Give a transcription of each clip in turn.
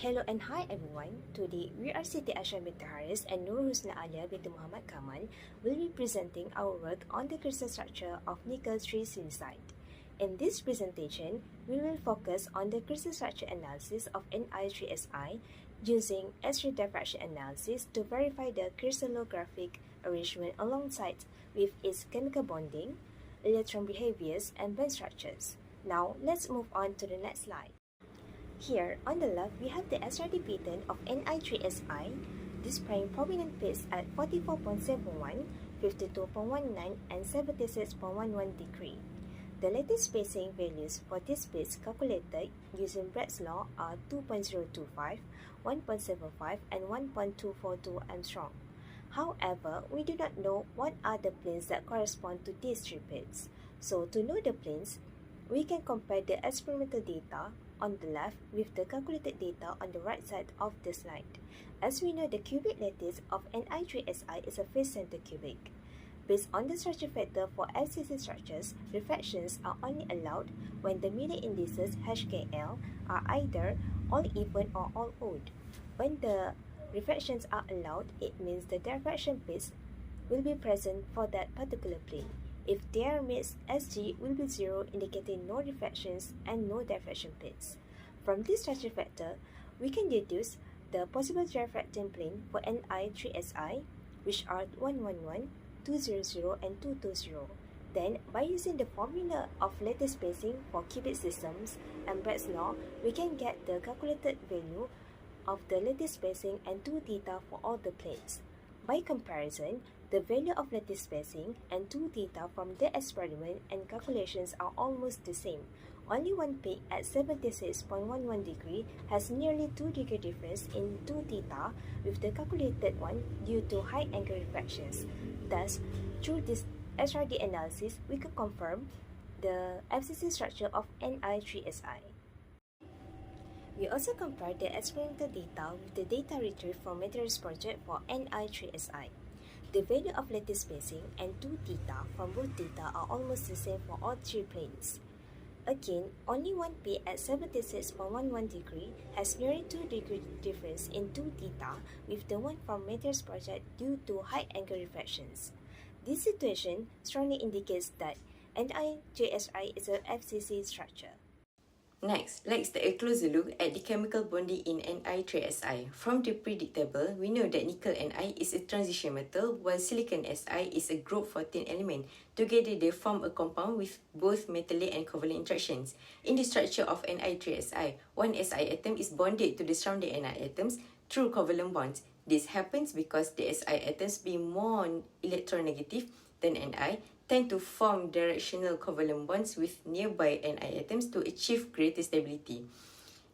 Hello and hi everyone. Today we are Siti Asha binti Haris and Nur Husna Alia binti Muhammad Kamal will be presenting our work on the crystal structure of nickel silicide. In this presentation, we will focus on the crystal structure analysis of Ni3Si using X-ray diffraction analysis to verify the crystallographic arrangement alongside with its chemical bonding, electron behaviors, and band structures. Now let's move on to the next slide. Here, on the left, we have the SRD pattern of Ni3Si, displaying prominent peaks at 44.71, 52.19, and 76.11 degree. The latest spacing values for these peaks calculated using Brett's law are 2.025, 1.75, and 1.242 Armstrong. However, we do not know what are the planes that correspond to these three peaks. So, to know the planes, we can compare the experimental data on the left with the calculated data on the right side of the slide. As we know, the cubic lattice of Ni3Si is a face-center cubic. Based on the structure factor for FCC structures, refractions are only allowed when the Miller indices HKL are either all even or all odd. When the refractions are allowed, it means the diffraction peaks will be present for that particular plane. If their mass Sg will be 0, indicating no refractions and no diffraction peaks. From this structure factor, we can deduce the possible diffracting plane for Ni3Si, which are 111, 200, and 220. Then, by using the formula of lattice spacing for cubic systems and Brett's law, we can get the calculated value of the lattice spacing and 2 theta for all the planes. By comparison, the value of lattice spacing and 2 theta from the experiment and calculations are almost the same. Only one peak at 76.11 degree has nearly 2 degree difference in 2 theta with the calculated one due to high angle refractions. Thus, through this SRD analysis, we can confirm the FCC structure of Ni3Si. We also compare the experimental data with the data retrieved from materials project for Ni3Si. The value of lattice spacing and 2 theta from both data are almost the same for all 3 planes. Again, only one peak at 76.11 degree has nearly 2 degree difference in 2 theta with the one from materials project due to high angle refractions. This situation strongly indicates that Ni3Si is a FCC structure. Next, let's take a closer look at the chemical bonding in Ni3Si. From the predictable, we know that nickel Ni is a transition metal while silicon Si is a group 14 element. Together, they form a compound with both metallic and covalent interactions. In the structure of Ni3Si, one Si atom is bonded to the surrounding Ni atoms through covalent bonds. This happens because the Si atoms, being more electronegative than Ni, tend to form directional covalent bonds with nearby Ni atoms to achieve greater stability.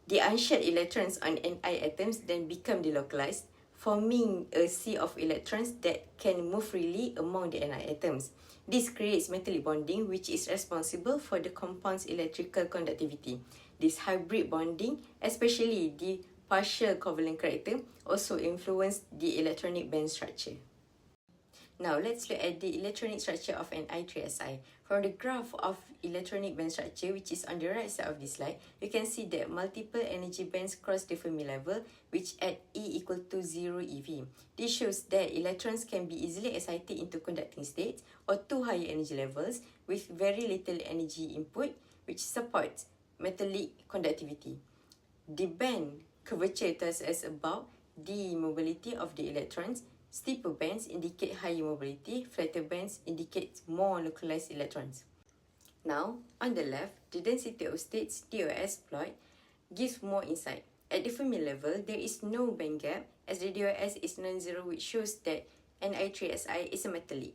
The unshared electrons on Ni atoms then become delocalized, forming a sea of electrons that can move freely among the Ni atoms. This creates metallic bonding, which is responsible for the compound's electrical conductivity. This hybrid bonding, especially the partial covalent character, also influence the electronic band structure. Now, let's look at the electronic structure of Ni3Si. From the graph of electronic band structure, which is on the right side of this slide, you can see that multiple energy bands cross the Fermi level, which at E equal to 0 eV. This shows that electrons can be easily excited into conducting states or to higher energy levels with very little energy input, which supports metallic conductivity. The band curvature tells us about the mobility of the electrons. Steeper bands indicate higher mobility, flatter bands indicate more localized electrons. Now, on the left, the density of states DOS plot gives more insight. At the Fermi level, there is no band gap as the DOS is non-zero, which shows that Ni3Si is a metallic.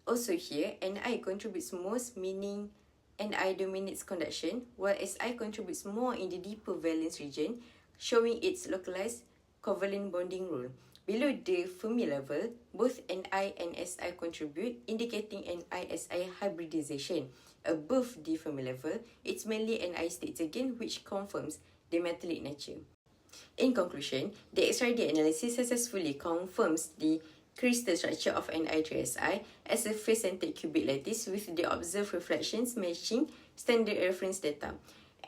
Also here, Ni contributes most, meaning Ni dominates conduction, while Si contributes more in the deeper valence region, showing its localized covalent bonding role. Below the Fermi level, both Ni and Si contribute, indicating Ni-Si hybridization. Above the Fermi level, it's mainly Ni states again, which confirms the metallic nature. In conclusion, the XRD analysis successfully confirms the crystal structure of Ni3Si as a face-centered cubic lattice with the observed reflections matching standard reference data.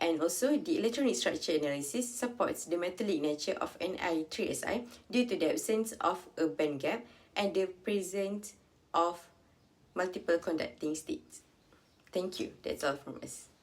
And also, the electronic structure analysis supports the metallic nature of Ni3Si due to the absence of a band gap and the presence of multiple conducting states. Thank you. That's all from us.